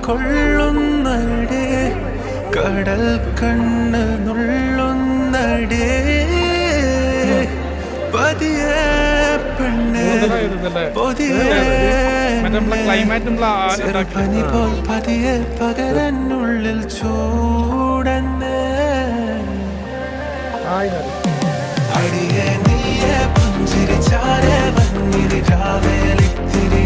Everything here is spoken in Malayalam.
കൊള്ളുന്നടേ കടൽ കണ്ണ് നുള്ളുന്നടേ പതിയെ പെണ്ണെ പൊതിയെ ചെറുപനി പോൽ പതിയെ പകരനുള്ളിൽ ചൂടന്നേ അടിയെ നീയെ പുഞ്ചിരിച്ചാരെ വന്നിരി രാവേലിത്തിരി